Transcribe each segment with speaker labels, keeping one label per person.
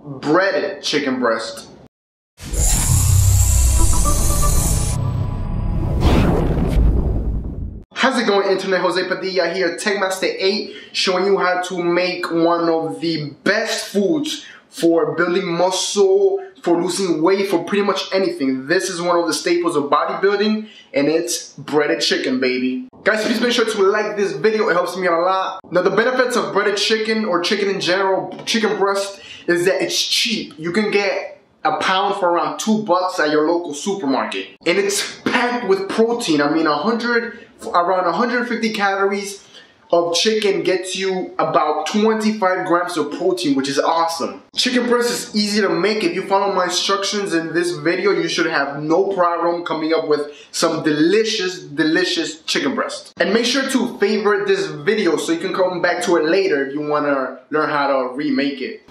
Speaker 1: breaded chicken breast. How's it going, Internet? Jose Padilla here, Techmaster 8, showing you how to make one of the best foods for building muscle, for losing weight, for pretty much anything. This is one of the staples of bodybuilding, and it's breaded chicken, baby. Guys, please make sure to like this video. It helps me out a lot. Now, the benefits of breaded chicken, or chicken in general, chicken breast, is that it's cheap. You can get a pound for around $2 at your local supermarket. And it's packed with protein. I mean, around 150 calories of chicken gets you about 25 grams of protein, which is awesome. Chicken breast is easy to make. If you follow my instructions in this video, you should have no problem coming up with some delicious, delicious chicken breast. And make sure to favorite this video so you can come back to it later if you want to learn how to remake it.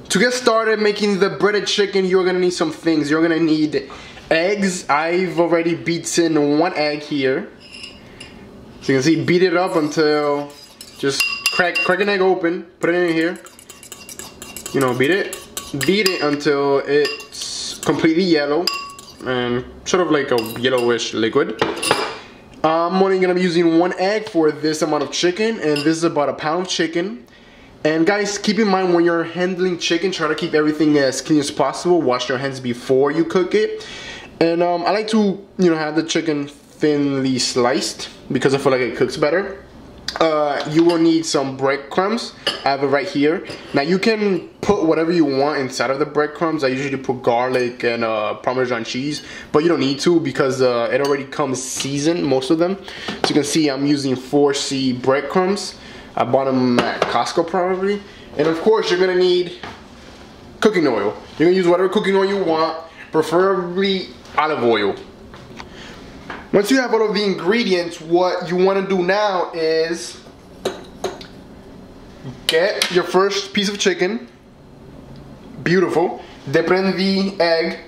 Speaker 1: To get started making the breaded chicken, you're gonna need some things. You're gonna need eggs. I've already beaten 1 egg here. So you can see, beat it up until, just crack an egg open, put it in here. You know, beat it until it's completely yellow and sort of like a yellowish liquid. I'm only gonna be using 1 egg for this amount of chicken, and this is about a pound of chicken. And guys, keep in mind when you're handling chicken, try to keep everything as clean as possible. Wash your hands before you cook it. And I like to, have the chicken thinly sliced because I feel like it cooks better. You will need some breadcrumbs. I have it right here. Now you can put whatever you want inside of the breadcrumbs. I usually put garlic and Parmesan cheese, but you don't need to because it already comes seasoned, most of them. So you can see I'm using 4C breadcrumbs. I bought them at Costco probably. And of course you're gonna need cooking oil. You're gonna use whatever cooking oil you want, preferably olive oil. Once you have all of the ingredients, what you want to do now is get your first piece of chicken. Beautiful. Dip in the egg.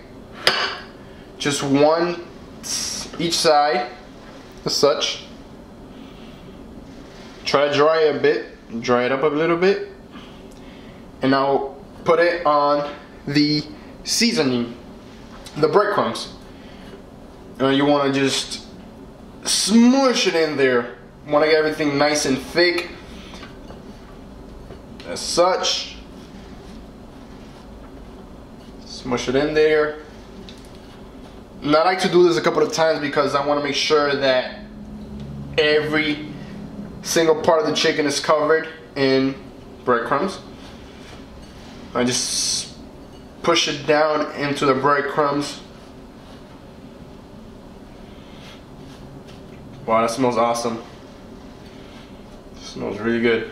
Speaker 1: Just one each side, as such. Try to dry it a bit. Dry it up a little bit. And now put it on the seasoning, the breadcrumbs. You want to just smush it in there. You want to get everything nice and thick, as such. Smush it in there. And I like to do this a couple of times because I want to make sure that every single part of the chicken is covered in breadcrumbs. I just push it down into the breadcrumbs. Wow, that smells awesome. It smells really good.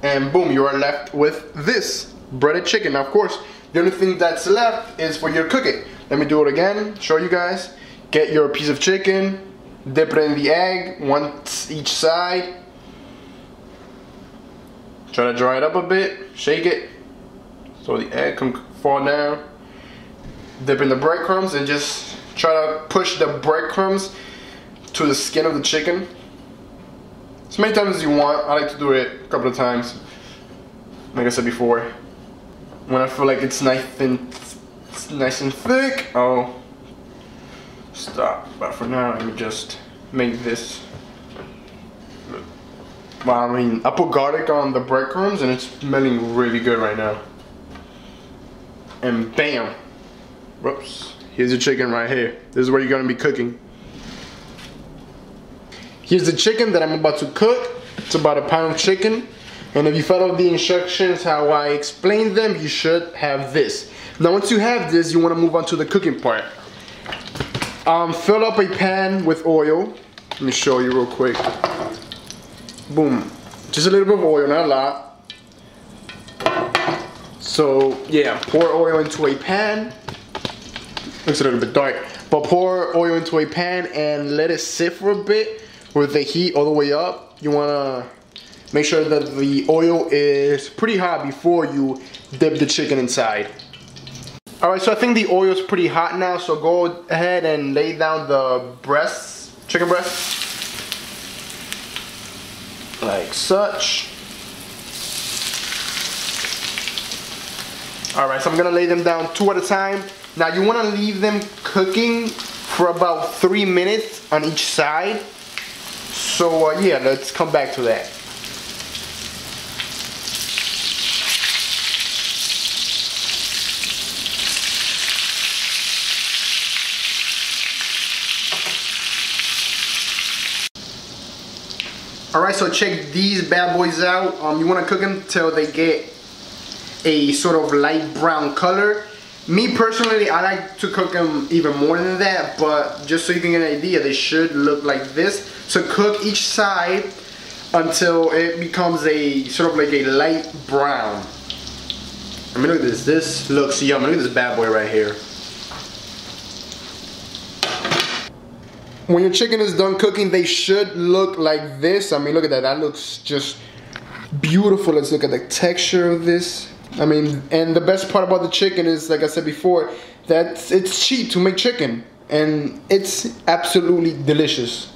Speaker 1: And boom, you are left with this breaded chicken. Now, of course, the only thing that's left is for you to cook it. Let me do it again, show you guys. Get your piece of chicken, dip it in the egg, once each side. Try to dry it up a bit, shake it so the egg can fall down. Dip in the breadcrumbs and just try to push the breadcrumbs to the skin of the chicken as many times as you want. I like to do it a couple of times, like I said before. When I feel like it's nice and thick, I'll stop. But for now, let me just make this. Wow, I mean, I put garlic on the breadcrumbs and it's smelling really good right now. And bam, whoops, here's your chicken right here. This is where you're gonna be cooking. Here's the chicken that I'm about to cook. It's about a pound of chicken. And if you follow the instructions how I explained them, you should have this. Now once you have this, you want to move on to the cooking part. Fill up a pan with oil. Let me show you real quick. Boom. Just a little bit of oil, not a lot. So yeah, pour oil into a pan. Looks a little bit dark. But pour oil into a pan and let it sit for a bit with the heat all the way up. You want to make sure that the oil is pretty hot before you dip the chicken inside. Alright, so I think the oil is pretty hot now, so go ahead and lay down the breasts, chicken breasts, like such. Alright, so I'm gonna lay them down 2 at a time. Now you wanna leave them cooking for about 3 minutes on each side. So yeah, let's come back to that. Alright, so check these bad boys out. You want to cook them till they get a sort of light brown color. Me personally, I like to cook them even more than that, but just so you can get an idea, they should look like this. So cook each side until it becomes a sort of like a light brown. I mean, look at this. This looks yummy. Look at this bad boy right here. When your chicken is done cooking, they should look like this. I mean, look at that. That looks just beautiful. Let's look at the texture of this. I mean, and the best part about the chicken is, like I said before, that it's cheap to make chicken. And it's absolutely delicious.